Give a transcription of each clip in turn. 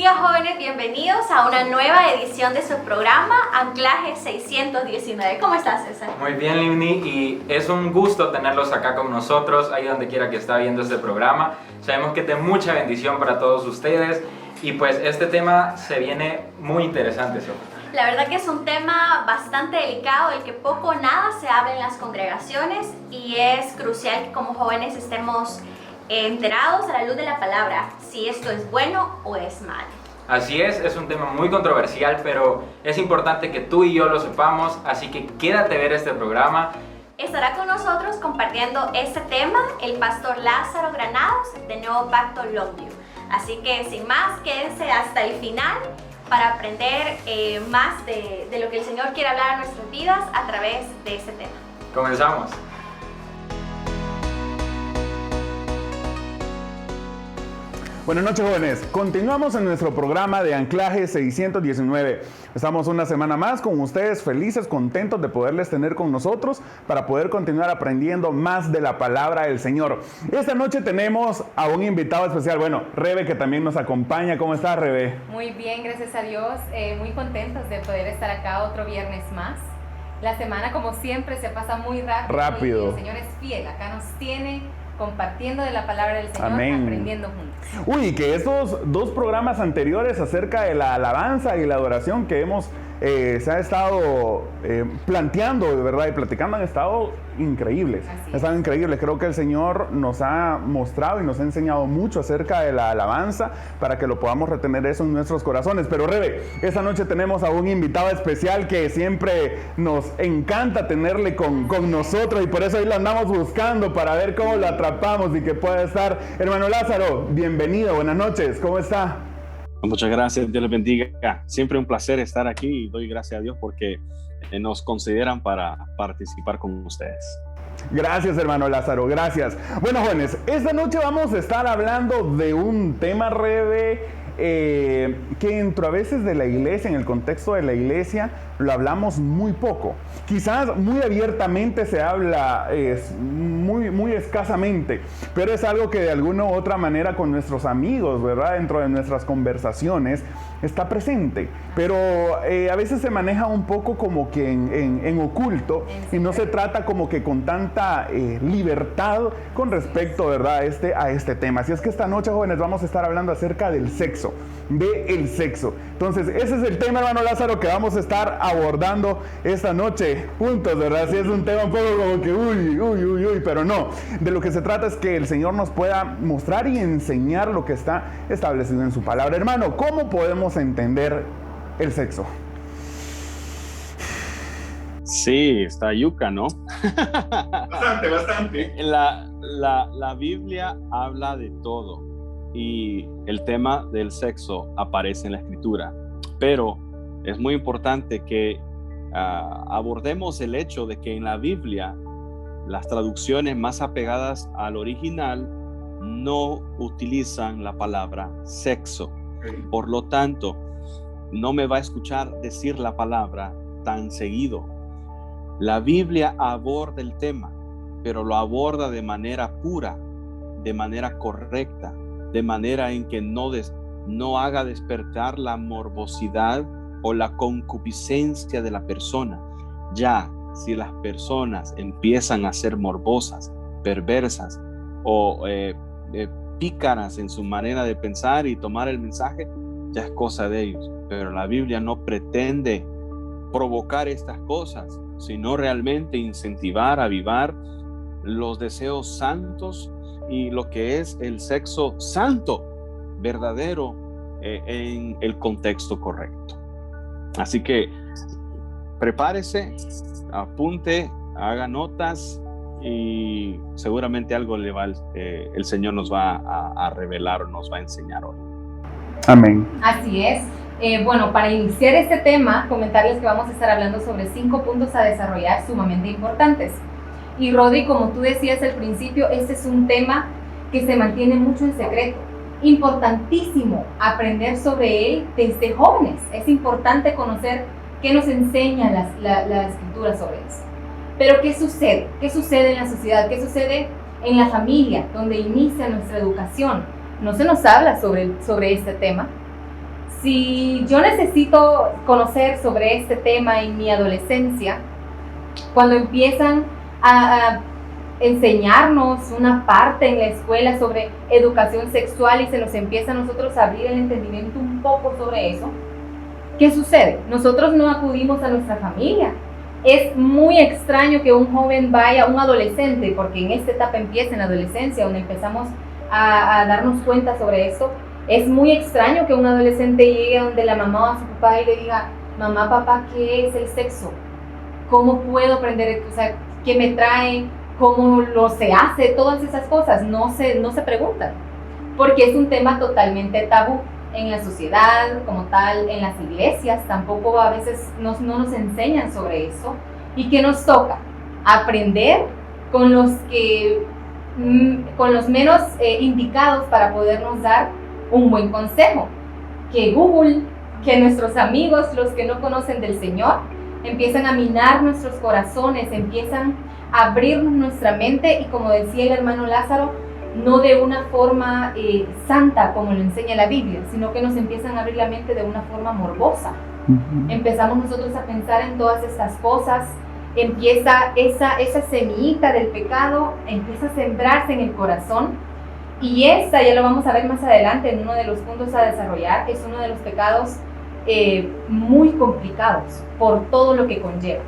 días, jóvenes, bienvenidos a una nueva edición de su programa Anclaje 619. ¿Cómo estás, César? Muy bien, Livni, y es un gusto tenerlos acá con nosotros, ahí donde quiera que está viendo este programa. Sabemos que es de mucha bendición para todos ustedes y pues este tema se viene muy interesante, Sofía. La verdad que es un tema bastante delicado, del que poco o nada se habla en las congregaciones, y es crucial que como jóvenes estemos enterados a la luz de la palabra, si esto es bueno o es malo. Así es un tema muy controversial, pero es importante que tú y yo lo sepamos, así que quédate a ver este programa. Estará con nosotros compartiendo este tema el pastor Lázaro Granados de Nuevo Pacto Longview. Así que sin más, quédense hasta el final para aprender más de lo que el Señor quiere hablar a nuestras vidas a través de este tema. Comenzamos. Buenas noches, jóvenes. Continuamos en nuestro programa de Anclaje 619. Estamos una semana más con ustedes, felices, contentos de poderles tener con nosotros para poder continuar aprendiendo más de la palabra del Señor. Esta noche tenemos a un invitado especial, Rebe, que también nos acompaña. ¿Cómo estás, Rebe? Muy bien, gracias a Dios. Muy contentos de poder estar acá otro viernes más. La semana, como siempre, se pasa muy rápido. Y el Señor es fiel. Acá nos tiene compartiendo de la palabra del Señor. Amén. Aprendiendo juntos. Uy, que estos dos programas anteriores acerca de la alabanza y la adoración que se ha estado planteando, de verdad, y platicando, han estado increíbles. Están increíbles. Creo que el Señor nos ha mostrado y nos ha enseñado mucho acerca de la alabanza para que lo podamos retener eso en nuestros corazones. Pero, Rebe, esta noche tenemos a un invitado especial que siempre nos encanta tenerle con nosotros, y por eso hoy lo andamos buscando para ver cómo lo atrapamos y que pueda estar. Hermano Lázaro, bienvenido, buenas noches, ¿cómo está? Muchas gracias, Dios les bendiga. Siempre un placer estar aquí y doy gracias a Dios porque nos consideran para participar con ustedes. Gracias, hermano Lázaro, gracias. Bueno, jóvenes, esta noche vamos a estar hablando de un tema, Rebe, que dentro a veces de la iglesia, en el contexto de la iglesia, lo hablamos muy poco. Quizás muy abiertamente se habla muy escasamente, pero es algo que de alguna u otra manera con nuestros amigos, ¿verdad? Dentro de nuestras conversaciones está presente, pero a veces se maneja un poco como que en oculto, y no se trata como que con tanta libertad con respecto, ¿verdad?, a este tema. Así es que esta noche, jóvenes, vamos a estar hablando acerca del sexo. Entonces, ese es el tema, hermano Lázaro, que vamos a estar abordando esta noche juntos, ¿verdad? Sí, es un tema un poco como que uy, pero no. De lo que se trata es que el Señor nos pueda mostrar y enseñar lo que está establecido en su palabra. Hermano, ¿cómo podemos entender el sexo? Sí, está yuca, ¿no? Bastante. La Biblia habla de todo y el tema del sexo aparece en la Escritura, pero es muy importante que abordemos el hecho de que en la Biblia las traducciones más apegadas al original no utilizan la palabra sexo. Por lo tanto, no me va a escuchar decir la palabra tan seguido. La Biblia aborda el tema, pero lo aborda de manera pura, de manera correcta, de manera en que no haga despertar la morbosidad o la concupiscencia de la persona. Ya, si las personas empiezan a ser morbosas, perversas o pícaras en su manera de pensar y tomar el mensaje, ya es cosa de ellos. Pero la Biblia no pretende provocar estas cosas, sino realmente incentivar, avivar los deseos santos y lo que es el sexo santo, verdadero, en el contexto correcto. Así que prepárese, apunte, haga notas y seguramente algo el Señor nos va a revelar o nos va a enseñar hoy. Amén. Así es. Para iniciar este tema, comentarles que vamos a estar hablando sobre 5 puntos a desarrollar sumamente importantes. Y Rodri, como tú decías al principio, este es un tema que se mantiene mucho en secreto. Importantísimo aprender sobre él desde jóvenes. Es importante conocer qué nos enseña la Escritura sobre eso. Pero ¿qué sucede? ¿Qué sucede en la sociedad? ¿Qué sucede en la familia, donde inicia nuestra educación? No se nos habla sobre este tema. Si yo necesito conocer sobre este tema en mi adolescencia, cuando empiezan a enseñarnos una parte en la escuela sobre educación sexual y se nos empieza a nosotros a abrir el entendimiento un poco sobre eso, ¿qué sucede? Nosotros no acudimos a nuestra familia. Es muy extraño que un joven vaya, un adolescente, porque en esta etapa empieza en la adolescencia, donde empezamos a darnos cuenta sobre esto. Es muy extraño que un adolescente llegue donde la mamá o a su papá y le diga: mamá, papá, ¿qué es el sexo? ¿Cómo puedo aprender? O sea, ¿qué me trae? ¿Cómo lo se hace? Todas esas cosas no se preguntan, porque es un tema totalmente tabú en la sociedad como tal, en las iglesias tampoco a veces no nos enseñan sobre eso. ¿Y qué nos toca? Aprender con los menos indicados para podernos dar un buen consejo. Que Google, que nuestros amigos, los que no conocen del Señor, empiezan a minar nuestros corazones, empiezan a abrirnos nuestra mente, y como decía el hermano Lázaro, no de una forma santa como lo enseña la Biblia, sino que nos empiezan a abrir la mente de una forma morbosa. Empezamos nosotros a pensar en todas estas cosas, empieza esa semillita del pecado, empieza a sembrarse en el corazón, y esa, ya lo vamos a ver más adelante en uno de los puntos a desarrollar, es uno de los pecados muy complicados por todo lo que conlleva.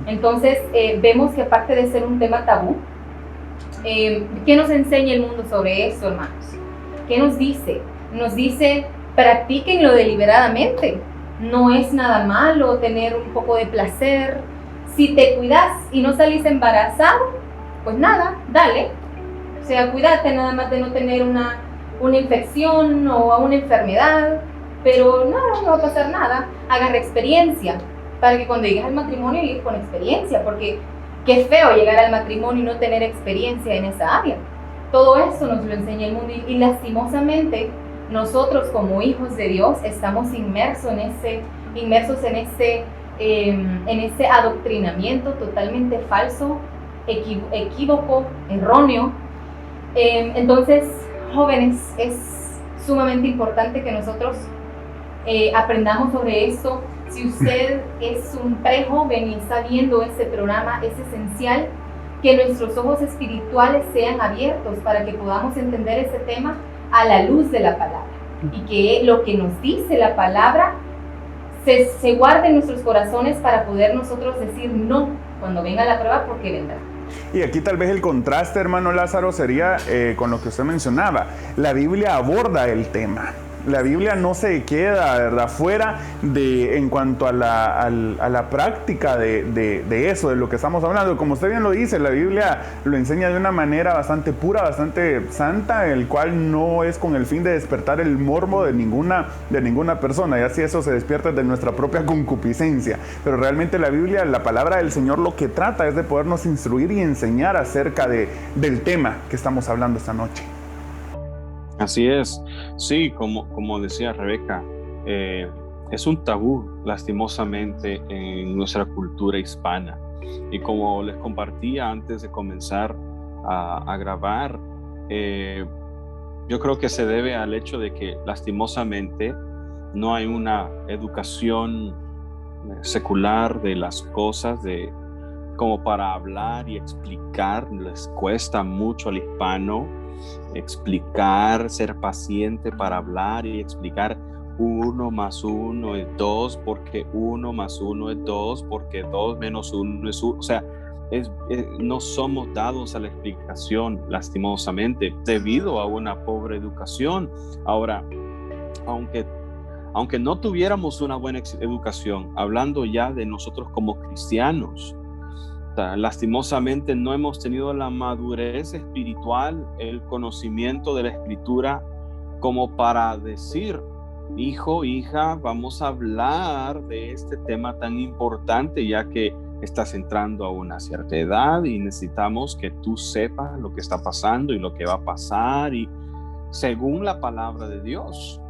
Entonces vemos que aparte de ser un tema tabú, ¿qué nos enseña el mundo sobre eso, hermanos? ¿Qué nos dice? Nos dice: practíquenlo deliberadamente. No es nada malo tener un poco de placer. Si te cuidas y no salís embarazado, pues nada, dale. O sea, cuídate nada más de no tener una infección o una enfermedad, pero no va a pasar nada. Agarra experiencia para que cuando llegues al matrimonio llegues con experiencia, porque qué feo llegar al matrimonio y no tener experiencia en esa área. Todo eso nos lo enseña el mundo, y lastimosamente nosotros como hijos de Dios estamos inmersos en ese adoctrinamiento totalmente falso, equívoco, erróneo. Entonces, jóvenes, es sumamente importante que nosotros aprendamos sobre esto. Si usted es un prejoven y está viendo este programa, es esencial que nuestros ojos espirituales sean abiertos para que podamos entender este tema a la luz de la palabra, y que lo que nos dice la palabra se guarde en nuestros corazones para poder nosotros decir no cuando venga la prueba, porque vendrá. Y aquí tal vez el contraste, hermano Lázaro, sería con lo que usted mencionaba. La Biblia aborda el tema. La Biblia no se queda, ¿verdad?, fuera en cuanto a la práctica de eso, de lo que estamos hablando. Como usted bien lo dice, la Biblia lo enseña de una manera bastante pura, bastante santa, el cual no es con el fin de despertar el morbo de ninguna persona, y así eso se despierta de nuestra propia concupiscencia. Pero realmente la Biblia, la palabra del Señor, lo que trata es de podernos instruir y enseñar acerca del tema que estamos hablando esta noche. Así es, sí, como decía Rebeca, es un tabú lastimosamente en nuestra cultura hispana, y como les compartía antes de comenzar a grabar, yo creo que se debe al hecho de que lastimosamente no hay una educación secular de las cosas, como para hablar y explicar. Les cuesta mucho al hispano explicar, ser paciente para hablar y explicar 1 más 1 es 2, porque 1 más 1 es 2, porque 2 menos 1 es 1. O sea, no somos dados a la explicación, lastimosamente, debido a una pobre educación. Ahora, aunque no tuviéramos una buena educación, hablando ya de nosotros como cristianos, lastimosamente no hemos tenido la madurez espiritual, el conocimiento de la Escritura, como para decir: hijo, hija, vamos a hablar de este tema tan importante, ya que estás entrando a una cierta edad y necesitamos que tú sepas lo que está pasando y lo que va a pasar, y según la palabra de Dios.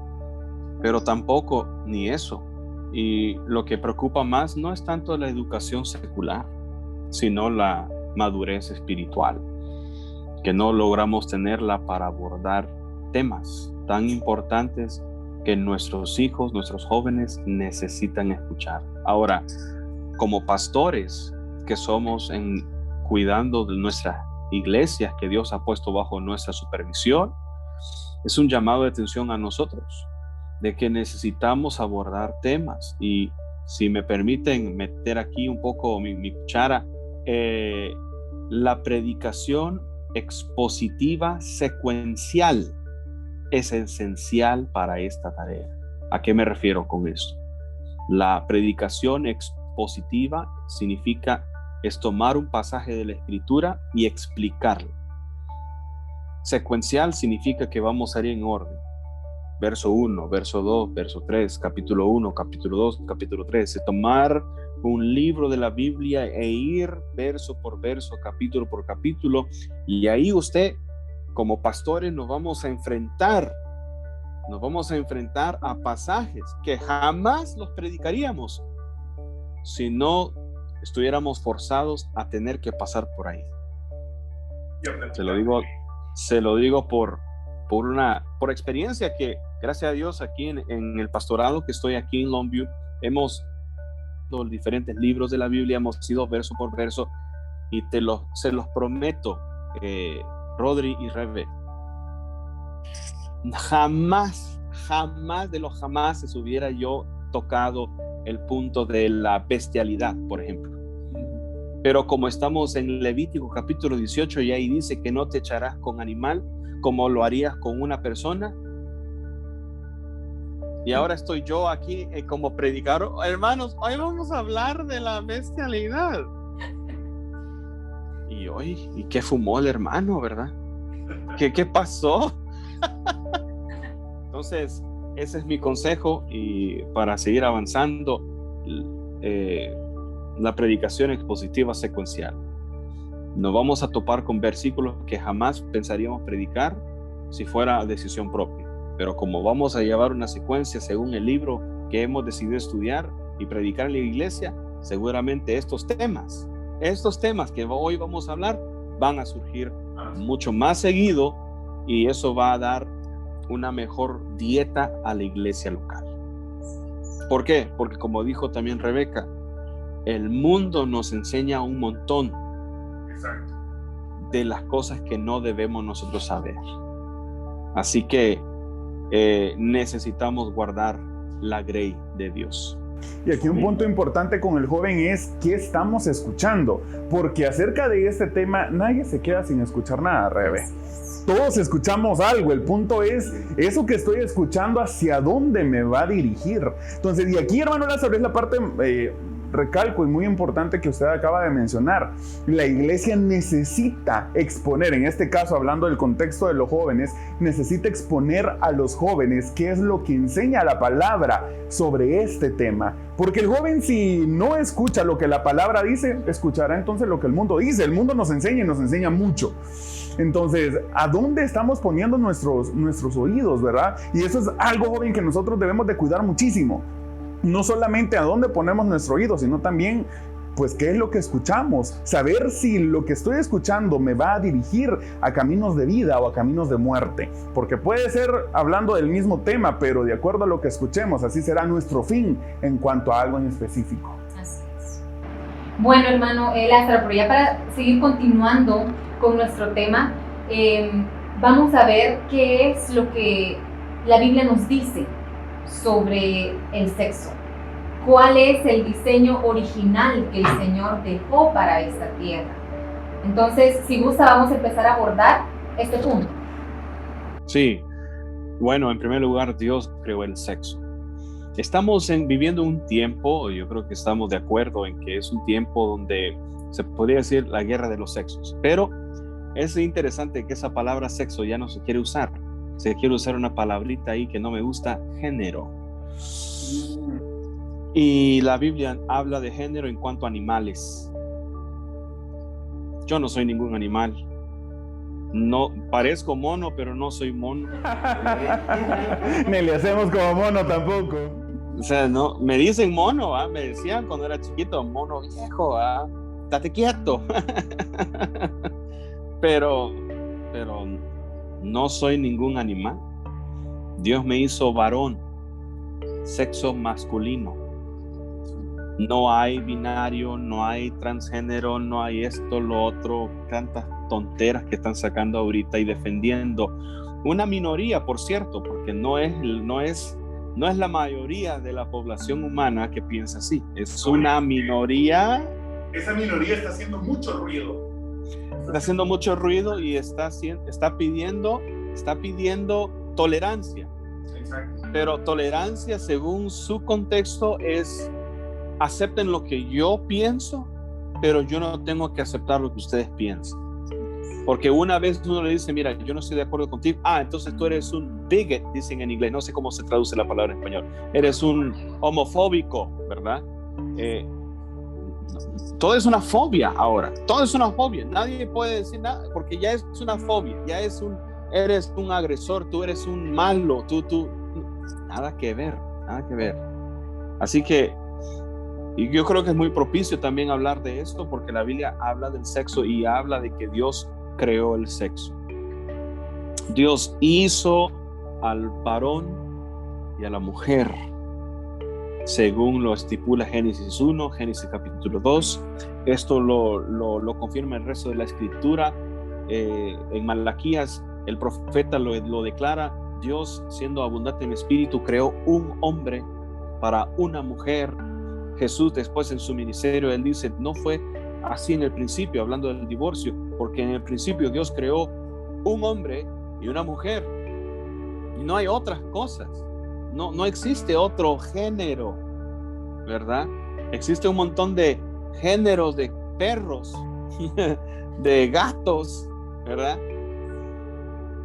Pero tampoco ni eso. Y lo que preocupa más no es tanto la educación secular, sino la madurez espiritual, que no logramos tenerla para abordar temas tan importantes que nuestros hijos, nuestros jóvenes necesitan escuchar. Ahora, como pastores que somos cuidando de nuestras iglesias que Dios ha puesto bajo nuestra supervisión, es un llamado de atención a nosotros, de que necesitamos abordar temas. Y si me permiten meter aquí un poco mi cuchara, la predicación expositiva secuencial es esencial para esta tarea. ¿A qué me refiero con esto? La predicación expositiva significa es tomar un pasaje de la Escritura y explicarlo. Secuencial significa que vamos a ir en orden. Verso 1, verso 2, verso 3, capítulo 1, capítulo 2, capítulo 3. Tomar un libro de la Biblia e ir verso por verso, capítulo por capítulo. Y ahí usted, como pastores, nos vamos a enfrentar a pasajes que jamás los predicaríamos si no estuviéramos forzados a tener que pasar por ahí. Se lo digo por experiencia, que gracias a Dios aquí en el pastorado que estoy aquí en Longview, hemos los diferentes libros de la Biblia, hemos ido verso por verso, y se los prometo, Rodri y Rebe, jamás de los jamases hubiera yo tocado el punto de la bestialidad, por ejemplo. Pero como estamos en Levítico capítulo 18, y ahí dice que no te echarás con animal como lo harías con una persona. Y ahora estoy yo aquí como predicador. Hermanos, hoy vamos a hablar de la bestialidad. ¿Y qué fumó el hermano, verdad? ¿Qué pasó? Entonces, ese es mi consejo, y para seguir avanzando, la predicación expositiva secuencial. Nos vamos a topar con versículos que jamás pensaríamos predicar si fuera decisión propia, pero como vamos a llevar una secuencia según el libro que hemos decidido estudiar y predicar en la iglesia, seguramente estos temas que hoy vamos a hablar van a surgir mucho más seguido, y eso va a dar una mejor dieta a la iglesia local. ¿Por qué? Porque como dijo también Rebeca, el mundo nos enseña un montón de las cosas que no debemos nosotros saber. Así que necesitamos guardar la grey de Dios. Y aquí un punto importante con el joven es qué estamos escuchando, porque acerca de este tema nadie se queda sin escuchar nada, Rebe. Todos escuchamos algo. El punto es eso que estoy escuchando, hacia dónde me va a dirigir. Entonces, y aquí, hermano Lázaro, es la parte recalco y muy importante que usted acaba de mencionar. La iglesia necesita exponer, en este caso hablando del contexto de los jóvenes, necesita exponer a los jóvenes qué es lo que enseña la palabra sobre este tema. Porque el joven, si no escucha lo que la palabra dice, escuchará entonces lo que el mundo dice. El mundo nos enseña y nos enseña mucho. Entonces, ¿a dónde estamos poniendo nuestros oídos, verdad? Y eso es algo, joven, que nosotros debemos de cuidar muchísimo. No solamente a dónde ponemos nuestro oído, sino también, pues, qué es lo que escuchamos. Saber si lo que estoy escuchando me va a dirigir a caminos de vida o a caminos de muerte. Porque puede ser hablando del mismo tema, pero de acuerdo a lo que escuchemos, así será nuestro fin en cuanto a algo en específico. Así es. Bueno, hermano Lázaro, pero ya para seguir continuando con nuestro tema, vamos a ver qué es lo que la Biblia nos dice sobre el sexo. ¿Cuál es el diseño original que el Señor dejó para esta tierra? Entonces, si gusta, vamos a empezar a abordar este punto. Sí, bueno, en primer lugar, Dios creó el sexo. Estamos viviendo un tiempo, yo creo que estamos de acuerdo en que es un tiempo donde se podría decir la guerra de los sexos, pero es interesante que esa palabra sexo ya no se quiere usar. Se quiere usar una palabrita ahí que no me gusta, género. Y la Biblia habla de género en cuanto a animales. Yo no soy ningún animal. No, parezco mono, pero no soy mono. Ni le hacemos como mono tampoco. O sea, no, me dicen mono, ¿ah? Me decían cuando era chiquito, mono viejo, ¿ah? Estate quieto. pero no soy ningún animal. Dios me hizo varón sexo masculino. No hay binario, no hay transgénero, no hay esto, lo otro, tantas tonteras que están sacando ahorita y defendiendo una minoría, por cierto, porque no es la mayoría de la población humana que piensa así, es una minoría. Esa minoría está haciendo mucho ruido. Está haciendo mucho ruido y está pidiendo tolerancia. Exacto. Pero tolerancia, según su contexto, es acepten lo que yo pienso, pero yo no tengo que aceptar lo que ustedes piensan. Porque una vez uno le dice, mira, yo no estoy de acuerdo contigo, entonces tú eres un bigot, dicen en inglés, no sé cómo se traduce la palabra en español, eres un homofóbico, ¿verdad? Todo es una fobia ahora, todo es una fobia, nadie puede decir nada, porque ya es una fobia, eres un agresor, tú eres un malo, tú, nada que ver. Así que, y yo creo que es muy propicio también hablar de esto, porque la Biblia habla del sexo y habla de que Dios creó el sexo. Dios hizo al varón y a la mujer, según lo estipula Génesis 1, Génesis capítulo 2. Esto lo confirma el resto de la escritura. En Malaquías, el profeta lo declara. Dios, siendo abundante en espíritu, creó un hombre para una mujer. Jesús después en su ministerio, él dice, no fue así en el principio, hablando del divorcio, porque en el principio Dios creó un hombre y una mujer, y no hay otras cosas, no existe otro género, ¿verdad? Existe un montón de géneros de perros, de gatos, ¿verdad?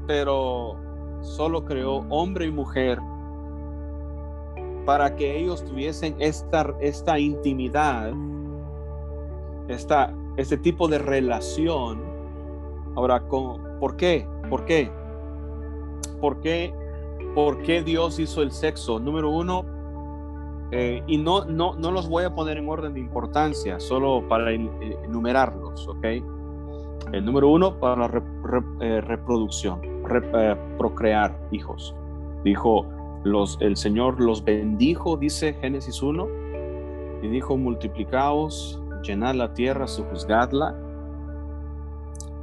Pero solo creó hombre y mujer para que ellos tuviesen esta intimidad, este tipo de relación. Ahora, ¿por qué? ¿Por qué Dios hizo el sexo? Número uno, y no los voy a poner en orden de importancia, solo para enumerarlos, ¿ok? El número uno, para la reproducción, procrear hijos. Dijo, el Señor los bendijo, dice Génesis 1, y dijo, multiplicaos, llenad la tierra, sojuzgadla.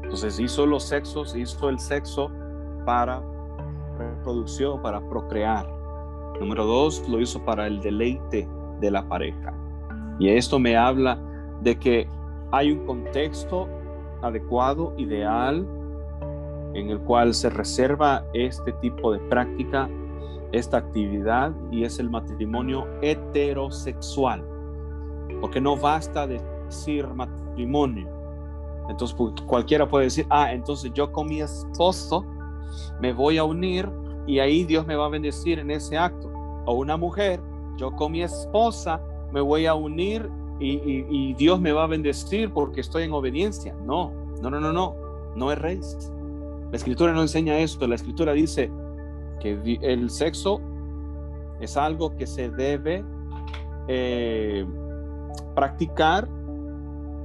Entonces hizo el sexo para reproducción, para procrear. Número dos, lo hizo para el deleite de la pareja. Y esto me habla de que hay un contexto adecuado, ideal, en el cual se reserva este tipo de práctica, esta actividad, y es el matrimonio heterosexual, porque no basta decir matrimonio. Entonces cualquiera puede decir, entonces yo con mi esposo me voy a unir y ahí Dios me va a bendecir en ese acto. O una mujer, yo con mi esposa me voy a unir y Dios me va a bendecir porque estoy en obediencia. No es rey. La escritura no enseña esto. La escritura dice que el sexo es algo que se debe practicar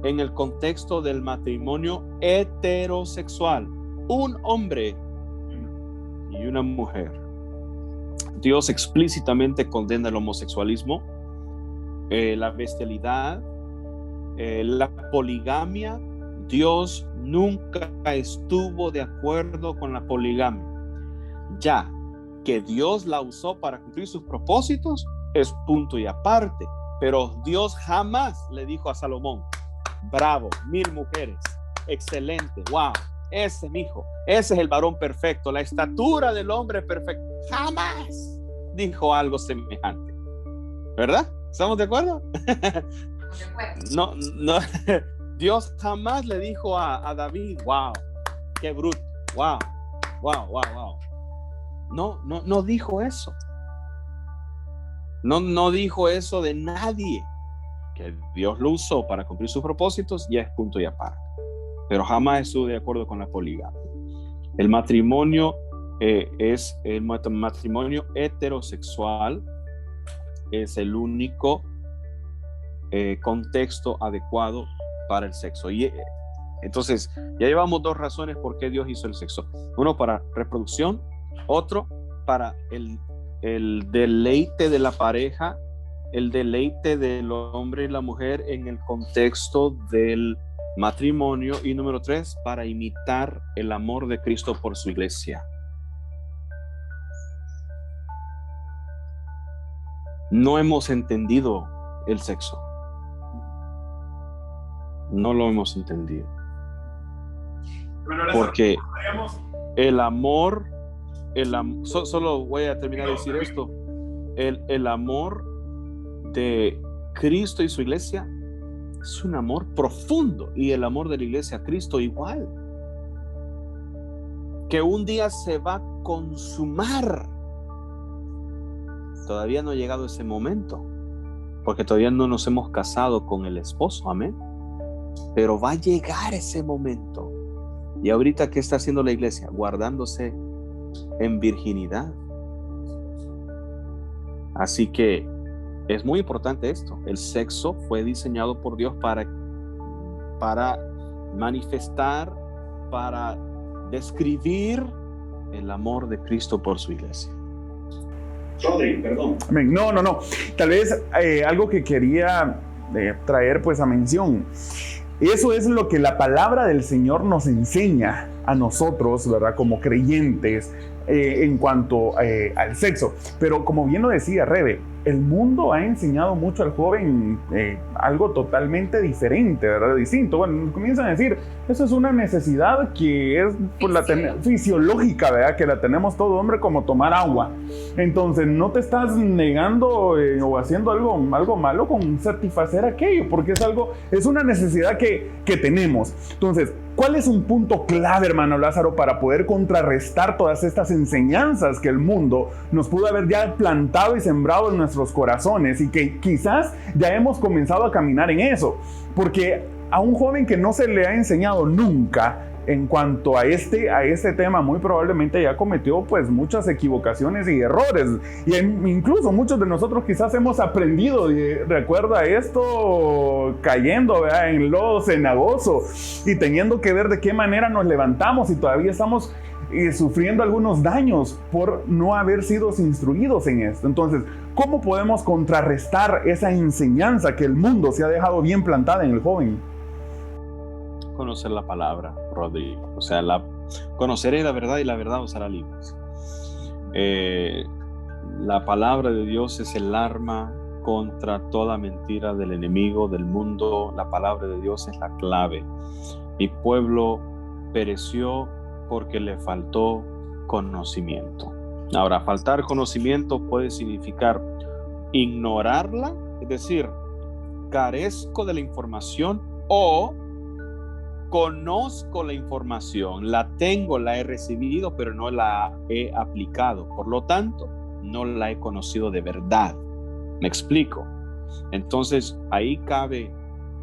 en el contexto del matrimonio heterosexual, un hombre y una mujer. Dios explícitamente condena el homosexualismo, la bestialidad, la poligamia. Dios nunca estuvo de acuerdo con la poligamia. Ya que Dios la usó para cumplir sus propósitos, es punto y aparte. Pero Dios jamás le dijo a Salomón, bravo, 1000 mujeres, excelente, wow, ese mi hijo, ese es el varón perfecto, la estatura del hombre perfecto. Jamás dijo algo semejante, ¿verdad? ¿Estamos de acuerdo? No, Dios jamás le dijo a David, wow, qué bruto, wow. No dijo eso. No dijo eso de nadie. Que Dios lo usó para cumplir sus propósitos, ya es punto y aparte. Pero jamás estuvo de acuerdo con la poligamia. El matrimonio es el matrimonio heterosexual, es el único contexto adecuado para el sexo. Y entonces ya llevamos 2 razones por qué Dios hizo el sexo. Uno para reproducción, otro para el el deleite de la pareja, el deleite del hombre y la mujer en el contexto del matrimonio. Y número 3, para imitar el amor de Cristo por su iglesia. No hemos entendido el sexo. No lo hemos entendido. Porque el amor, solo voy a terminar de decir esto, el amor de Cristo y su iglesia es un amor profundo, y el amor de la iglesia a Cristo igual, que un día se va a consumar. Todavía no ha llegado ese momento, porque todavía no nos hemos casado con el esposo, amén, pero va a llegar ese momento. Y ahorita, ¿qué está haciendo la iglesia? Guardándose en virginidad. Así que es muy importante esto. El sexo fue diseñado por Dios para manifestar, para describir el amor de Cristo por su iglesia. Rodri, perdón. No. Tal vez algo que quería traer pues a mención. Eso es lo que la palabra del Señor nos enseña a nosotros, ¿verdad? Como creyentes en cuanto al sexo. Pero como bien lo decía Rebe, el mundo ha enseñado mucho al joven algo totalmente diferente, ¿verdad? Distinto. Bueno, comienzan a decir, eso es una necesidad que es fisiológica, ¿verdad? Que la tenemos todo hombre, como tomar agua. Entonces no te estás negando o haciendo algo malo con satisfacer aquello, porque es una necesidad que tenemos. Entonces, ¿cuál es un punto clave, hermano Lázaro, para poder contrarrestar todas estas enseñanzas que el mundo nos pudo haber ya plantado y sembrado en nuestros corazones, y que quizás ya hemos comenzado a caminar en eso? Porque a un joven que no se le ha enseñado nunca en cuanto a este tema, muy probablemente ya cometió pues muchas equivocaciones y errores, y incluso muchos de nosotros quizás hemos aprendido, y recuerda esto, cayendo, ¿verdad?, en lodo cenagoso y teniendo que ver de qué manera nos levantamos, y todavía estamos sufriendo algunos daños por no haber sido instruidos en esto. Entonces, ¿cómo podemos contrarrestar esa enseñanza que el mundo se ha dejado bien plantada en el joven? Conocer la palabra, Rodrigo. O sea, conoceré la verdad y la verdad os hará libres. La palabra de Dios es el arma contra toda mentira del enemigo, del mundo. La palabra de Dios es la clave. Mi pueblo pereció porque le faltó conocimiento. Ahora, faltar conocimiento puede significar ignorarla, es decir, carezco de la información, o conozco la información, la tengo, la he recibido, pero no la he aplicado. Por lo tanto, no la he conocido de verdad. ¿Me explico? Entonces, ahí cabe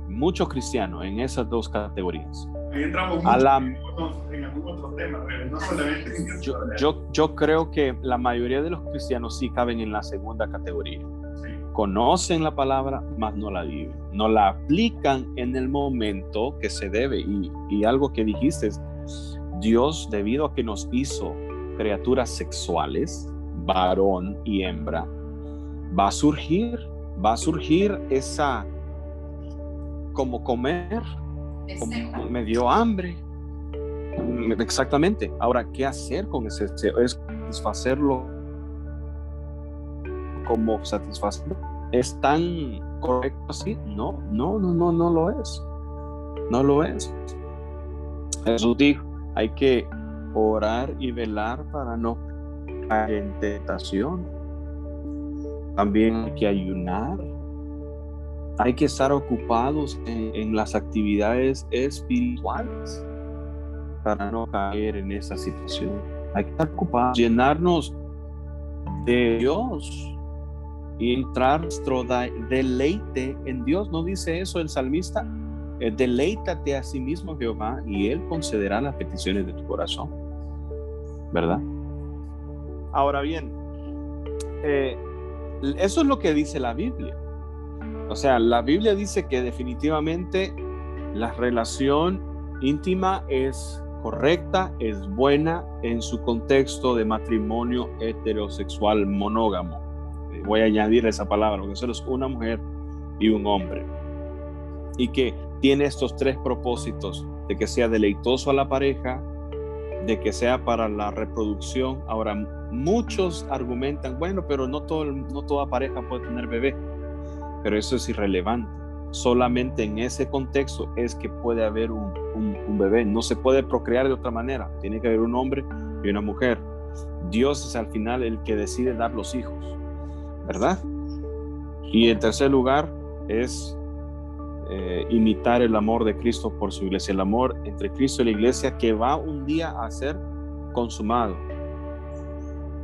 mucho cristiano en esas dos categorías. Ahí entramos en algún otro tema, no solamente en esto. Yo creo que la mayoría de los cristianos sí caben en la segunda categoría. Sí. Conocen la palabra, mas no la viven, no la aplican en el momento que se debe. Y algo que dijiste, Dios, debido a que nos hizo criaturas sexuales, varón y hembra, va a surgir esa, como comer, como me dio hambre. Exactamente. Ahora, ¿qué hacer con ese deseo? ¿Es satisfacerlo como satisfacer? ¿Es tan correcto así? No lo es. No lo es. Jesús dijo, hay que orar y velar para no caer en tentación. También hay que ayunar. Hay que estar ocupados en las actividades espirituales para no caer en esa situación. Hay que estar ocupados, llenarnos de Dios y entrar nuestro deleite en Dios. ¿No dice eso el salmista? Deleítate a sí mismo, Jehová, y Él concederá las peticiones de tu corazón, ¿verdad? Ahora bien, eso es lo que dice la Biblia. O sea, la Biblia dice que definitivamente la relación íntima es correcta, es buena en su contexto de matrimonio heterosexual monógamo. Voy a añadir esa palabra, porque solo es una mujer y un hombre. Y que tiene estos tres propósitos: de que sea deleitoso a la pareja, de que sea para la reproducción. Ahora, muchos argumentan, bueno, pero no toda pareja puede tener bebé, pero eso es irrelevante. Solamente en ese contexto es que puede haber un bebé. No se puede procrear de otra manera. Tiene que haber un hombre y una mujer. Dios es al final el que decide dar los hijos, ¿verdad? Y en tercer lugar es imitar el amor de Cristo por su iglesia, el amor entre Cristo y la iglesia, que va un día a ser consumado.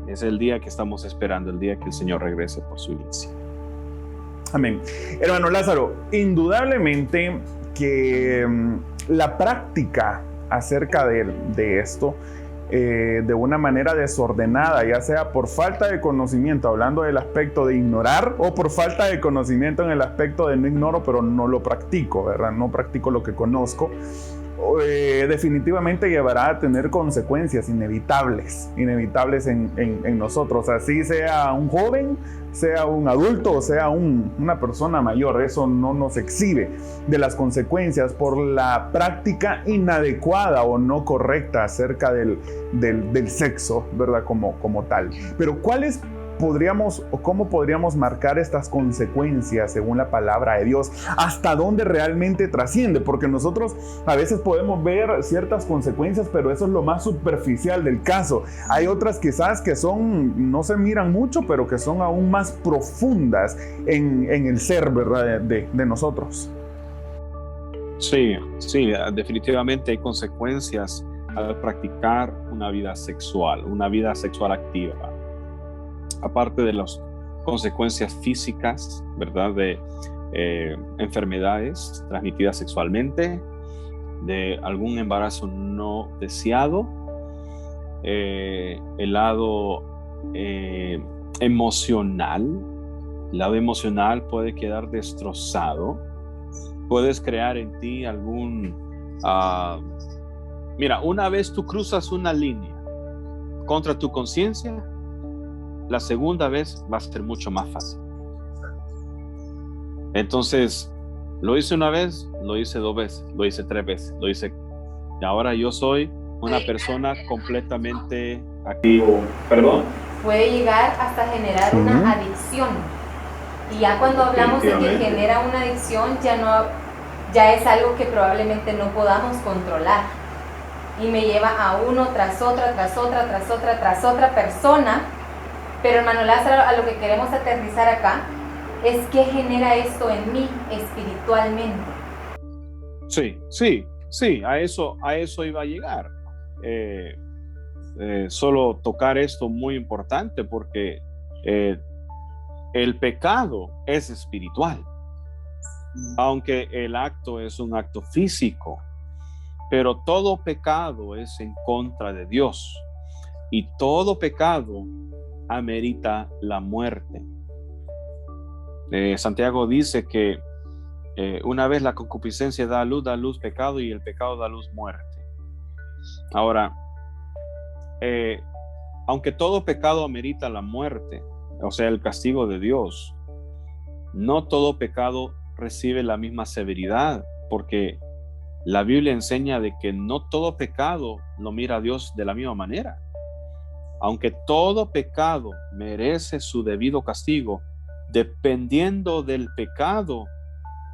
Es el día que estamos esperando, el día que el Señor regrese por su iglesia. Amén. Hermano Lázaro, indudablemente que la práctica acerca de esto, de una manera desordenada, ya sea por falta de conocimiento, hablando del aspecto de ignorar, o por falta de conocimiento en el aspecto de no ignoro, pero no lo practico, ¿verdad? No practico lo que conozco. Definitivamente llevará a tener consecuencias inevitables en nosotros, así sea un joven, sea un adulto o sea una persona mayor. Eso no nos exime de las consecuencias por la práctica inadecuada o no correcta acerca del sexo, ¿verdad? Como tal. Pero ¿cuáles cómo podríamos marcar estas consecuencias según la palabra de Dios? ¿Hasta dónde realmente trasciende? Porque nosotros a veces podemos ver ciertas consecuencias, pero eso es lo más superficial del caso. Hay otras quizás que no se miran mucho, pero que son aún más profundas en el ser, ¿verdad? de nosotros. Sí, definitivamente hay consecuencias al practicar una vida sexual activa. Aparte de las consecuencias físicas, ¿verdad? De enfermedades transmitidas sexualmente, de algún embarazo no deseado, el lado emocional. El lado emocional puede quedar destrozado. Puedes crear en ti mira, una vez tú cruzas una línea contra tu conciencia, la segunda vez va a ser mucho más fácil. Entonces, lo hice una vez, lo hice 2 veces, lo hice 3 veces, y ahora yo soy una persona completamente activo. ¿Perdón? Puede llegar hasta generar una adicción. Y ya cuando hablamos de que genera una adicción, ya es algo que probablemente no podamos controlar. Y me lleva a uno tras otra persona. Pero hermano Lázaro, a lo que queremos aterrizar acá es qué genera esto en mí espiritualmente. Sí, a eso iba a llegar. Solo tocar esto muy importante, porque el pecado es espiritual, aunque el acto es un acto físico, pero todo pecado es en contra de Dios, y todo pecado amerita la muerte. Santiago dice que una vez la concupiscencia da luz pecado, y el pecado da luz muerte. Ahora, aunque todo pecado amerita la muerte, o sea, el castigo de Dios, no todo pecado recibe la misma severidad, porque la Biblia enseña de que no todo pecado lo mira a Dios de la misma manera. Aunque todo pecado merece su debido castigo, dependiendo del pecado,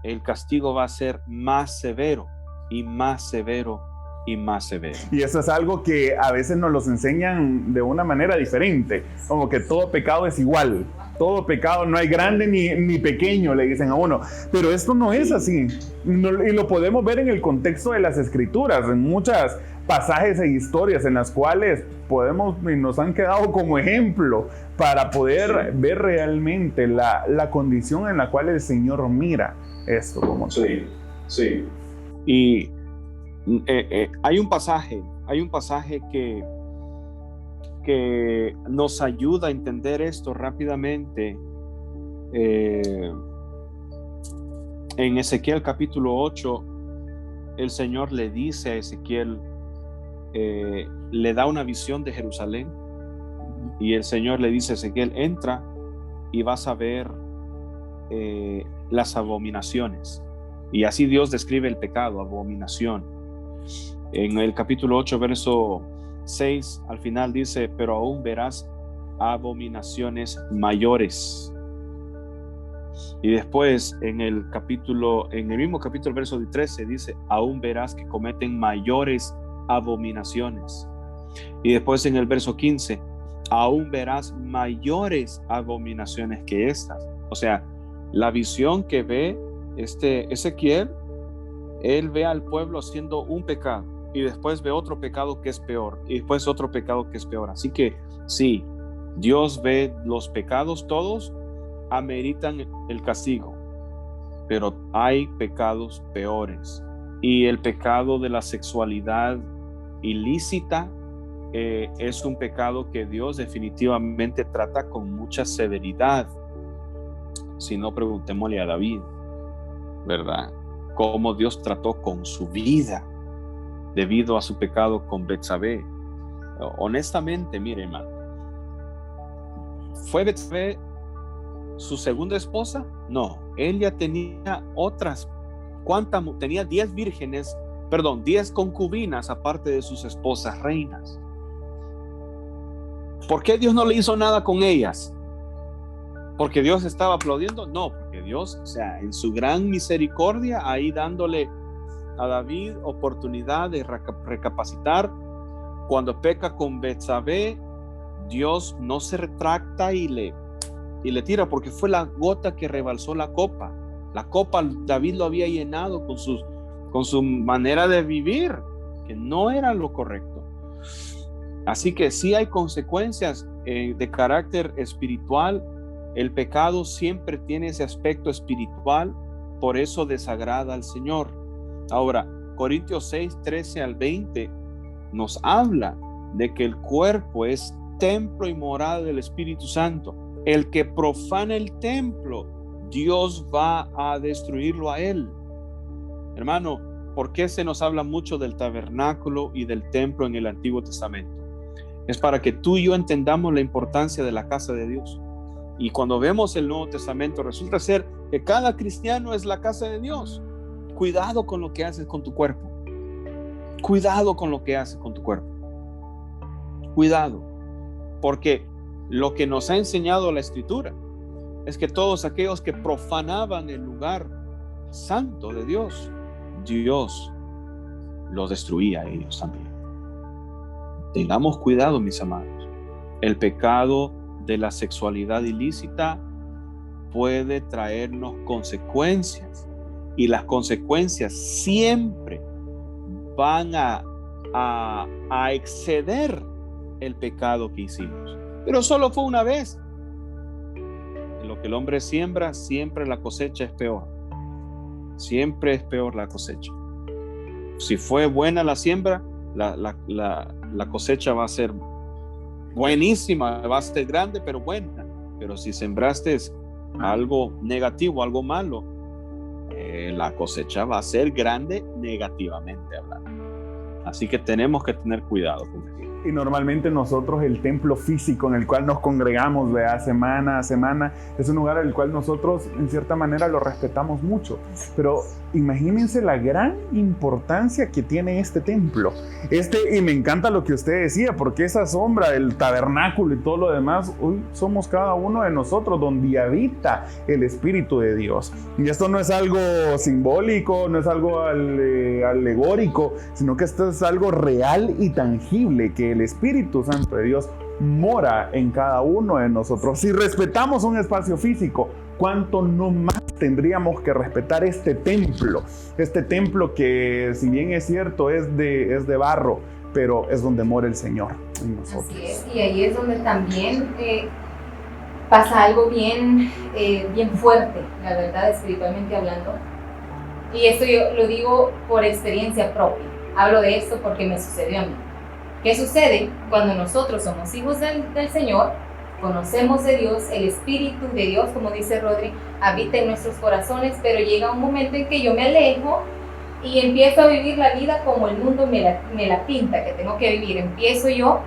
el castigo va a ser más severo y más severo y más severo. Y eso es algo que a veces nos los enseñan de una manera diferente, como que todo pecado es igual. Todo pecado, no hay grande ni pequeño, le dicen a uno. Pero esto no es así. Y lo podemos ver en el contexto de las Escrituras, en muchas pasajes e historias en las cuales nos han quedado como ejemplo para poder ver realmente la condición en la cual el Señor mira esto. Sí. Y hay un pasaje que nos ayuda a entender esto rápidamente. En Ezequiel capítulo 8, el Señor le dice a Ezequiel le da una visión de Jerusalén y el Señor le dice a Ezequiel, entra y vas a ver las abominaciones. Y así Dios describe el pecado, abominación. En el capítulo 8, verso 6, al final dice, pero aún verás abominaciones mayores. Y después en el mismo capítulo, verso 13, dice, aún verás que cometen mayores abominaciones. Y después en el verso 15, aún verás mayores abominaciones que estas. O sea, la visión que ve Ezequiel, él ve al pueblo haciendo un pecado y después ve otro pecado que es peor y después otro pecado que es peor. Así que sí, Dios ve los pecados, todos ameritan el castigo, pero hay pecados peores, y el pecado de la sexualidad ilícita es un pecado que Dios definitivamente trata con mucha severidad. Si no, preguntémosle a David, ¿verdad? Cómo Dios trató con su vida debido a su pecado con Betsabé. Honestamente, mire, hermano, ¿fue Betsabé su segunda esposa? No, él ya tenía otras. ¿Cuántas? Tenía 10 concubinas aparte de sus esposas reinas. ¿Por qué Dios no le hizo nada con ellas? ¿Porque Dios estaba aplaudiendo? No, porque Dios, o sea, en su gran misericordia, ahí dándole a David oportunidad de recapacitar. Cuando peca con Betsabé, Dios no se retracta y le tira, porque fue la gota que rebalsó la copa. La copa David lo había llenado con su manera de vivir, que no era lo correcto. Así que sí hay consecuencias de carácter espiritual. El pecado siempre tiene ese aspecto espiritual, por eso desagrada al Señor. Ahora, Corintios 6, 13 al 20 nos habla de que el cuerpo es templo y morada del Espíritu Santo. El que profana el templo, Dios va a destruirlo a él. Hermano, ¿por qué se nos habla mucho del tabernáculo y del templo en el Antiguo Testamento? Es para que tú y yo entendamos la importancia de la casa de Dios. Y cuando vemos el Nuevo Testamento, resulta ser que cada cristiano es la casa de Dios. Cuidado con lo que haces con tu cuerpo. Cuidado con lo que haces con tu cuerpo. Cuidado, porque lo que nos ha enseñado la Escritura es que todos aquellos que profanaban el lugar santo de Dios, Dios los destruía a ellos también. Tengamos cuidado, mis amados. El pecado de la sexualidad ilícita puede traernos consecuencias, y las consecuencias siempre van a exceder el pecado que hicimos. Pero solo fue una vez. En lo que el hombre siembra, siempre la cosecha es peor. Siempre es peor la cosecha. Si fue buena la siembra, la cosecha va a ser buenísima, va a ser grande, pero buena. Pero si sembraste algo negativo, algo malo, la cosecha va a ser grande negativamente hablando. Así que tenemos que tener cuidado con eso. Y normalmente nosotros, el templo físico en el cual nos congregamos, ¿verdad? Semana a semana, es un lugar al cual nosotros en cierta manera lo respetamos mucho. Pero imagínense la gran importancia que tiene este templo. Y me encanta lo que usted decía, porque esa sombra del tabernáculo y todo lo demás, hoy somos cada uno de nosotros donde habita el Espíritu de Dios. Y esto no es algo simbólico, no es algo alegórico, sino que esto es algo real y tangible, que el Espíritu Santo de Dios mora en cada uno de nosotros. Si respetamos un espacio físico, ¿cuánto no más tendríamos que respetar este templo? Este templo que, si bien es cierto, es de barro, pero es donde mora el Señor en nosotros. Así es, y ahí es donde también pasa algo bien fuerte, la verdad, espiritualmente hablando. Y esto yo lo digo por experiencia propia. Hablo de esto porque me sucedió a mí. ¿Qué sucede cuando nosotros somos hijos del Señor? Conocemos de Dios, el Espíritu de Dios, como dice Rodri, habita en nuestros corazones, pero llega un momento en que yo me alejo y empiezo a vivir la vida como el mundo me la pinta que tengo que vivir. Empiezo yo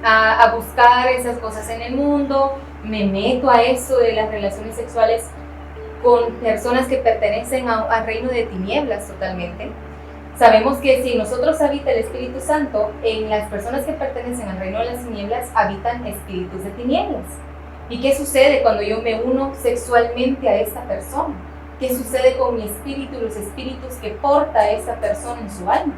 a buscar esas cosas en el mundo, me meto a eso de las relaciones sexuales con personas que pertenecen al reino de tinieblas totalmente. Sabemos que si en nosotros habita el Espíritu Santo, en las personas que pertenecen al reino de las tinieblas habitan espíritus de tinieblas. ¿Y qué sucede cuando yo me uno sexualmente a esta persona? ¿Qué sucede con mi espíritu y los espíritus que porta esa persona en su alma?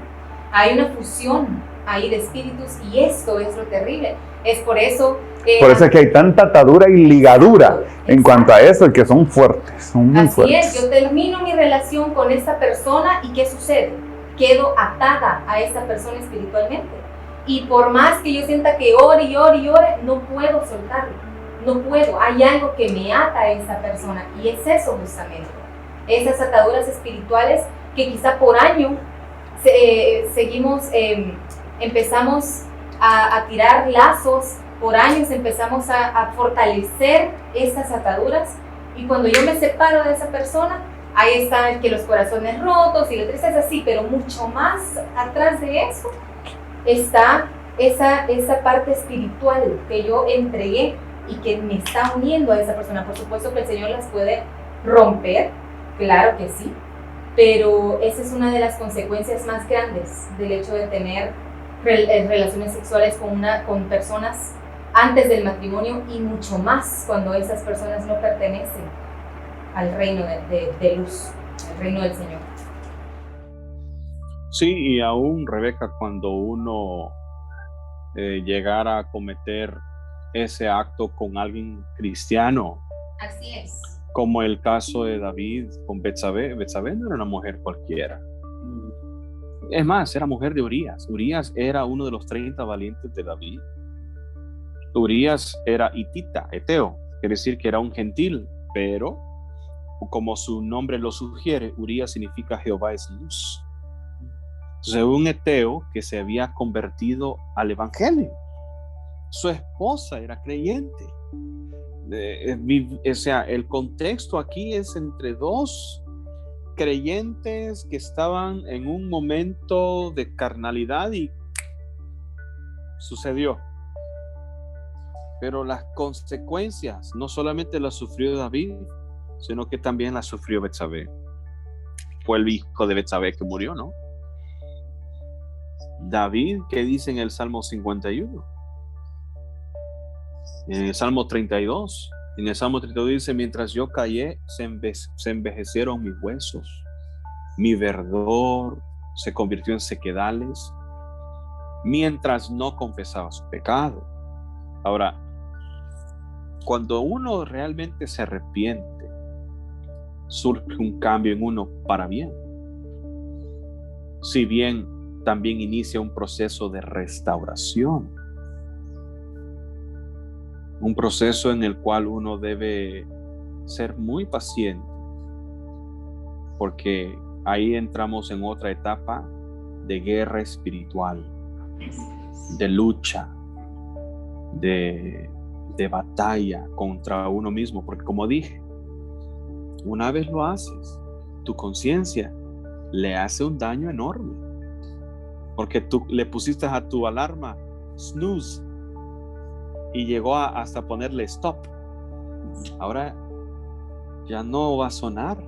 Hay una fusión ahí de espíritus y esto es lo terrible. Es por eso por eso es que hay tanta atadura y ligadura en cuanto a eso, que son fuertes, son muy fuertes. Así es, yo termino mi relación con esta persona y ¿qué sucede? Quedo atada a esa persona espiritualmente. Y por más que yo sienta que ore y ore y ore, no puedo soltarlo. No puedo. Hay algo que me ata a esa persona. Y es eso justamente. Esas ataduras espirituales que quizá por año empezamos a tirar lazos. Por años empezamos a fortalecer esas ataduras. Y cuando yo me separo de esa persona, ahí están que los corazones rotos y la tristeza, sí, pero mucho más atrás de eso está esa parte espiritual que yo entregué y que me está uniendo a esa persona. Por supuesto que el Señor las puede romper, claro que sí, pero esa es una de las consecuencias más grandes del hecho de tener relaciones sexuales con personas antes del matrimonio y mucho más cuando esas personas no pertenecen al reino de luz, al reino del Señor. Sí, y aún, Rebeca, cuando uno llegara a cometer ese acto con alguien cristiano, así es, como el caso de David con Betsabé. Betsabé no era una mujer cualquiera. Es más, era mujer de Urías. Urías era uno de los 30 valientes de David. Urías era hitita, eteo, quiere decir que era un gentil, pero como su nombre lo sugiere, Urías significa Jehová es luz. Entonces, un eteo que se había convertido al evangelio. Su esposa era creyente. O sea, el contexto aquí es entre dos creyentes que estaban en un momento de carnalidad y sucedió. Pero las consecuencias no solamente las sufrió David, sino que también las sufrió Betsabé. Fue el hijo de Betsabé que murió, ¿no? David, ¿qué dice en el Salmo 51? En el Salmo 32. En el Salmo 32 dice: mientras yo callé, se envejecieron mis huesos. Mi verdor se convirtió en sequedales, mientras no confesaba su pecado. Ahora, cuando uno realmente se arrepiente, surge un cambio en uno para bien. Si bien también inicia un proceso de restauración, un proceso en el cual uno debe ser muy paciente, porque ahí entramos en otra etapa de guerra espiritual, de lucha, de batalla contra uno mismo, porque como dije, una vez lo haces, tu conciencia le hace un daño enorme, porque tú le pusiste a tu alarma snooze y llegó hasta ponerle stop. Ahora ya no va a sonar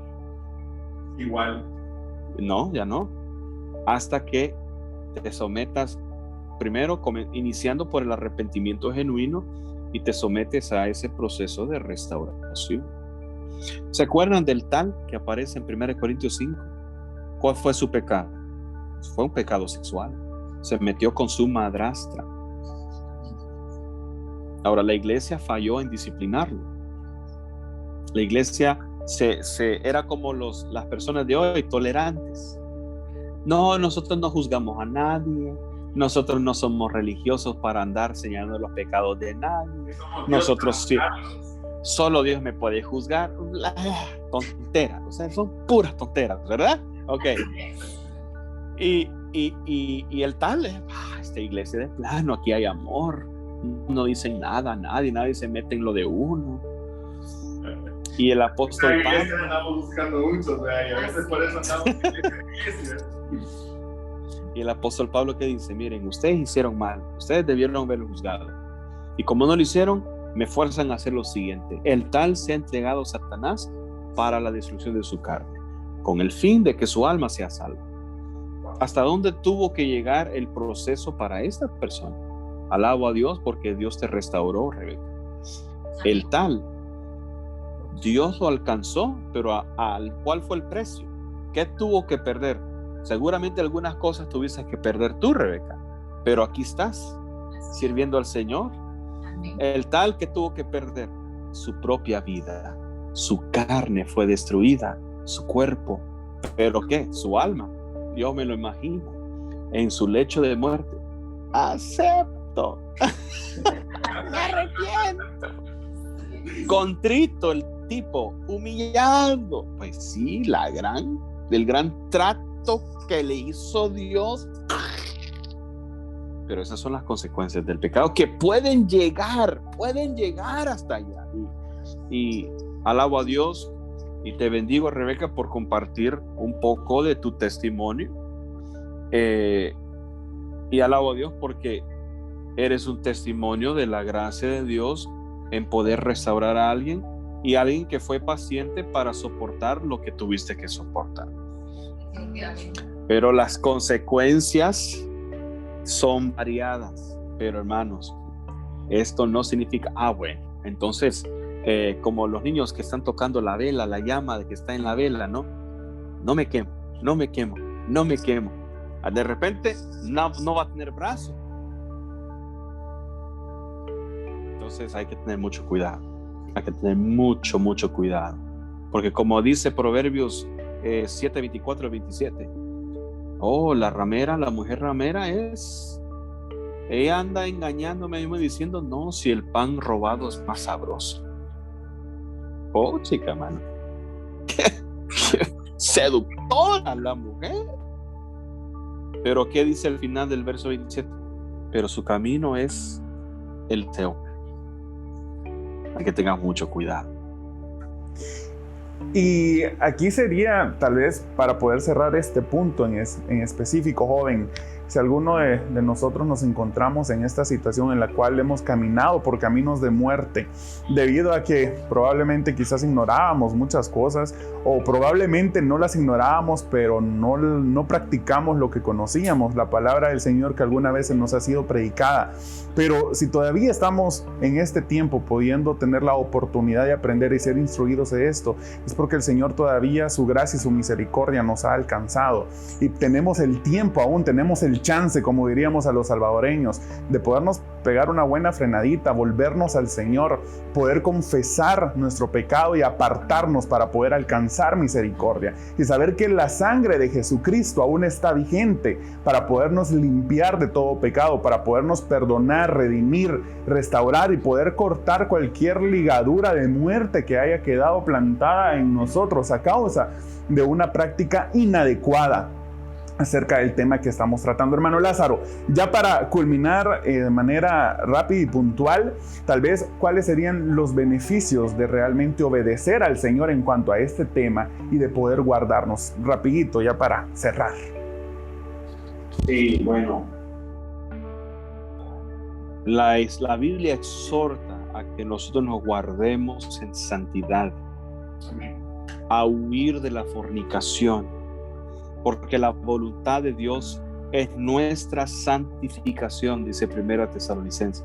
igual. No, ya no, hasta que te sometas primero, iniciando por el arrepentimiento genuino, y te sometes a ese proceso de restauración. ¿Se acuerdan del tal que aparece en 1 Corintios 5? ¿Cuál fue su pecado? Fue un pecado sexual. Se metió con su madrastra. Ahora, la iglesia falló en disciplinarlo. La iglesia era como las personas de hoy, tolerantes. No, nosotros no juzgamos a nadie. Nosotros no somos religiosos para andar señalando los pecados de nadie. Nosotros sí. Solo Dios me puede juzgar. Tonteras, o sea, son puras tonteras, ¿verdad? Ok. Y el tal es, esta iglesia de plano, aquí hay amor. No dicen nada a nadie se mete en lo de uno. Y el apóstol Pablo. Andamos buscando muchos, a veces por eso andamos. Y el apóstol Pablo que dice, miren, ustedes hicieron mal, ustedes debieron haberlo juzgado. Y como no lo hicieron, me fuerzan a hacer lo siguiente. El tal se ha entregado a Satanás para la destrucción de su carne, con el fin de que su alma sea salva. ¿Hasta dónde tuvo que llegar el proceso para esta persona? Alabo a Dios porque Dios te restauró, Rebeca. El tal, Dios lo alcanzó, pero ¿cuál fue el precio? ¿Qué tuvo que perder? Seguramente algunas cosas tuviste que perder tú, Rebeca, pero aquí estás, sirviendo al Señor. El tal que tuvo que perder su propia vida, su carne fue destruida, su cuerpo, pero ¿qué? Su alma, yo me lo imagino, en su lecho de muerte. Acepto, me arrepiento. Contrito el tipo, humillado. Pues sí, el gran trato que le hizo Dios. Pero esas son las consecuencias del pecado que pueden llegar hasta allá. Y alabo a Dios y te bendigo, Rebeca, por compartir un poco de tu testimonio. Y alabo a Dios porque eres un testimonio de la gracia de Dios en poder restaurar a alguien y alguien que fue paciente para soportar lo que tuviste que soportar. Pero las consecuencias son variadas. Pero hermanos, esto no significa, bueno, entonces como los niños que están tocando la vela, la llama de que está en la vela, no me quemo. De repente no va a tener brazo. Entonces hay que tener mucho cuidado. Hay que tener mucho cuidado. Porque como dice Proverbios 7, 24, 27, la mujer ramera ella anda engañándome y diciendo, no, si el pan robado es más sabroso. Chica, mano. Seductora la mujer. Pero ¿qué dice el final del verso 27? Pero su camino es el Seol. Hay que tener mucho cuidado. Y aquí sería, tal vez, para poder cerrar este punto en específico, joven, si alguno de nosotros nos encontramos en esta situación en la cual hemos caminado por caminos de muerte, debido a que probablemente quizás ignorábamos muchas cosas, o probablemente no las ignorábamos, pero no practicamos lo que conocíamos, la palabra del Señor que alguna vez nos ha sido predicada. Pero si todavía estamos en este tiempo pudiendo tener la oportunidad de aprender y ser instruidos de esto, es porque el Señor todavía, su gracia y su misericordia nos ha alcanzado. Y tenemos el tiempo aún, tenemos el chance, como diríamos a los salvadoreños, de podernos pegar una buena frenadita, volvernos al Señor, poder confesar nuestro pecado y apartarnos para poder alcanzar misericordia. Y saber que la sangre de Jesucristo aún está vigente para podernos limpiar de todo pecado, para podernos perdonar, redimir, restaurar y poder cortar cualquier ligadura de muerte que haya quedado plantada en nosotros a causa de una práctica inadecuada acerca del tema que estamos tratando. Hermano Lázaro, ya para culminar de manera rápida y puntual, tal vez cuáles serían los beneficios de realmente obedecer al Señor en cuanto a este tema y de poder guardarnos. Rapidito, ya para cerrar. Sí, bueno, la Biblia exhorta a que nosotros nos guardemos en santidad, a huir de la fornicación, porque la voluntad de Dios es nuestra santificación, dice 1 Tesalonicenses,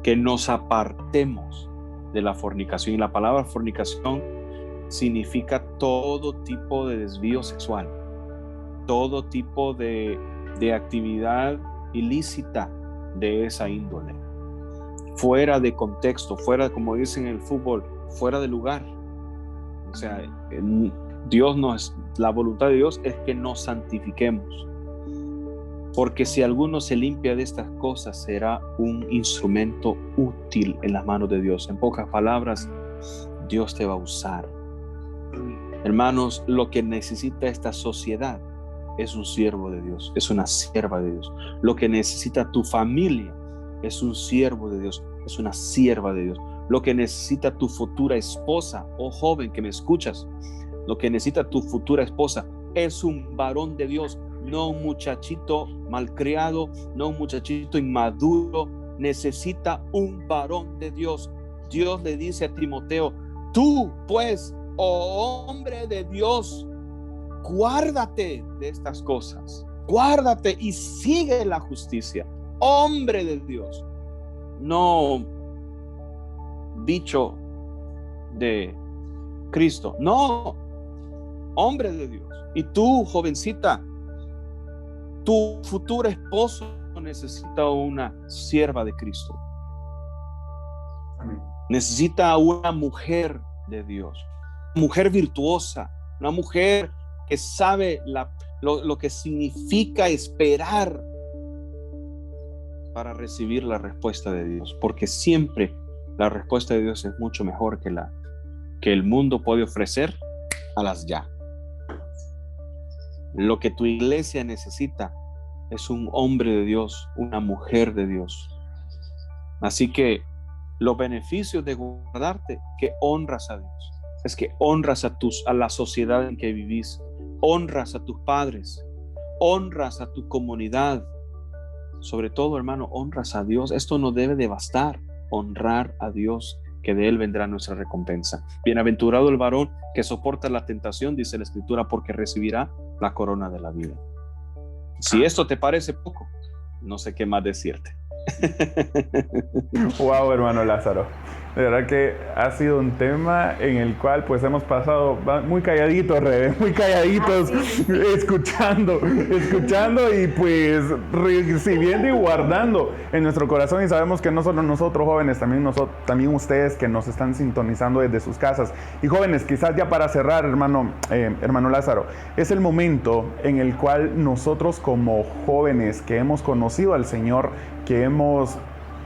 que nos apartemos de la fornicación. Y la palabra fornicación significa todo tipo de desvío sexual, todo tipo de actividad ilícita de esa índole, fuera de contexto, fuera, como dicen en el fútbol, fuera de lugar. O sea, la voluntad de Dios es que nos santifiquemos, porque si alguno se limpia de estas cosas, será un instrumento útil en las manos de Dios. En pocas palabras, Dios te va a usar. Hermanos, lo que necesita esta sociedad es un siervo de Dios, es una sierva de Dios. Lo que necesita tu familia es un siervo de Dios, es una sierva de Dios. Lo que necesita tu futura esposa, joven que me escuchas, lo que necesita tu futura esposa es un varón de Dios, no un muchachito malcriado, no un muchachito inmaduro. Necesita un varón de Dios. Dios le dice a Timoteo: tú pues, oh hombre de Dios, guárdate de estas cosas, guárdate y sigue la justicia. Hombre de Dios, no bicho de Cristo, no, hombre de Dios. Y tú, jovencita, tu futuro esposo necesita una sierva de Cristo. Amén. Necesita una mujer de Dios, mujer virtuosa, una mujer que sabe lo que significa esperar para recibir la respuesta de Dios, porque siempre la respuesta de Dios es mucho mejor que el mundo puede ofrecer a las ya. Lo que tu iglesia necesita es un hombre de Dios, una mujer de Dios. Así que los beneficios de guardarte, que honras a Dios, es que honras a la sociedad en que vivís, honras a tus padres, honras a tu comunidad. Sobre todo, hermano, honras a Dios. Esto no debe de bastar. Honrar a Dios, que de Él vendrá nuestra recompensa. Bienaventurado el varón que soporta la tentación, dice la Escritura, porque recibirá la corona de la vida. Si esto te parece poco, no sé qué más decirte. Wow, hermano Lázaro. De verdad que ha sido un tema en el cual pues hemos pasado muy calladitos, muy calladitos, escuchando y pues recibiendo y guardando en nuestro corazón. Y sabemos que no solo nosotros jóvenes, también ustedes que nos están sintonizando desde sus casas. Y jóvenes, quizás ya para cerrar, hermano Lázaro, es el momento en el cual nosotros como jóvenes que hemos conocido al Señor, que hemos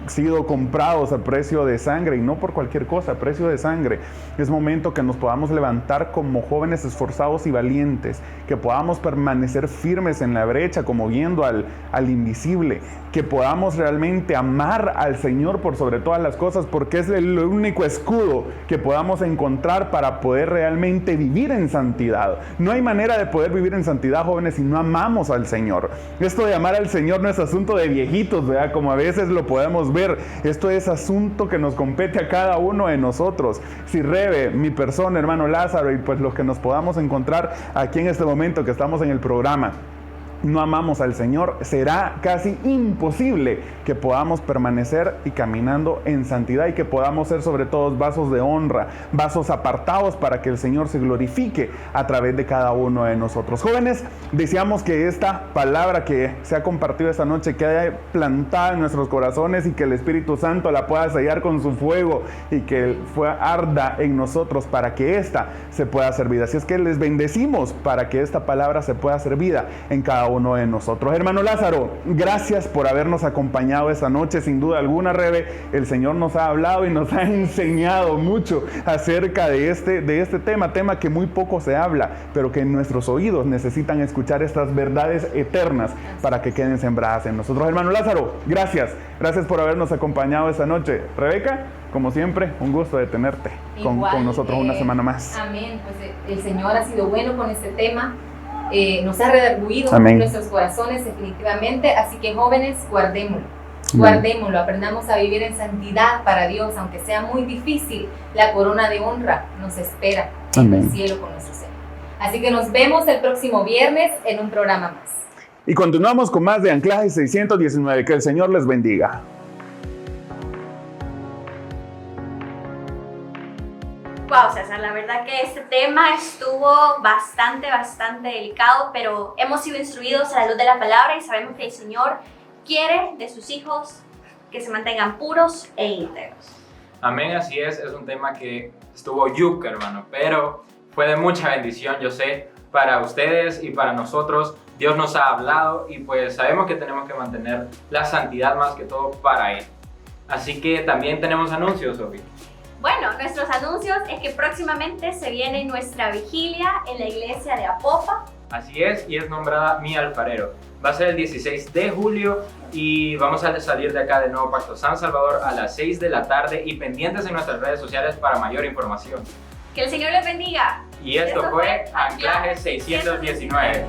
sido comprados a precio de sangre, y no por cualquier cosa, a precio de sangre, es momento que nos podamos levantar como jóvenes esforzados y valientes, que podamos permanecer firmes en la brecha como viendo al invisible, que podamos realmente amar al Señor por sobre todas las cosas, porque es el único escudo que podamos encontrar para poder realmente vivir en santidad. No hay manera de poder vivir en santidad, jóvenes, si no amamos al Señor. Esto de amar al Señor no es asunto de viejitos, ¿verdad? Como a veces lo podemos ver. Esto es asunto que nos compete a cada uno de nosotros. Si Rebe, mi persona, hermano Lázaro, y pues los que nos podamos encontrar aquí en este momento que estamos en el programa, no amamos al Señor, será casi imposible que podamos permanecer y caminando en santidad, y que podamos ser sobre todo vasos de honra, vasos apartados para que el Señor se glorifique a través de cada uno de nosotros. Jóvenes, deseamos que esta palabra que se ha compartido esta noche quede plantada en nuestros corazones, y que el Espíritu Santo la pueda sellar con su fuego, y que arda en nosotros para que esta se pueda hacer vida. Así es que les bendecimos para que esta palabra se pueda hacer vida en cada uno de nosotros. Hermano Lázaro, gracias por habernos acompañado esta noche. Sin duda alguna, Rebe, el Señor nos ha hablado y nos ha enseñado mucho acerca de este tema que muy poco se habla, pero que nuestros oídos necesitan escuchar estas verdades eternas para que queden sembradas en nosotros. Hermano Lázaro, gracias por habernos acompañado esta noche. Rebeca, como siempre, un gusto de tenerte con nosotros una semana más. Amén. Pues el Señor ha sido bueno con este tema. Nos ha redarguido en nuestros corazones definitivamente, así que jóvenes, guardémoslo, aprendamos a vivir en santidad para Dios, aunque sea muy difícil. La corona de honra nos espera en el cielo con nuestro Señor. Así que nos vemos el próximo viernes en un programa más. Y continuamos con más de Anclaje 619. Que el Señor les bendiga. Wow, César, la verdad que este tema estuvo bastante delicado, pero hemos sido instruidos a la luz de la palabra y sabemos que el Señor quiere de sus hijos que se mantengan puros e íntegros. Amén, así es un tema que estuvo yuca, hermano, pero fue de mucha bendición, yo sé, para ustedes y para nosotros. Dios nos ha hablado y pues sabemos que tenemos que mantener la santidad más que todo para Él. Así que también tenemos anuncios, Sofi. Bueno, nuestros anuncios es que próximamente se viene nuestra vigilia en la iglesia de Apopa. Así es, y es nombrada Mi Alfarero. Va a ser el 16 de julio y vamos a salir de acá de Nuevo Pacto San Salvador a las 6 de la tarde y pendientes en nuestras redes sociales para mayor información. Que el Señor les bendiga. Y esto fue Anclaje 619.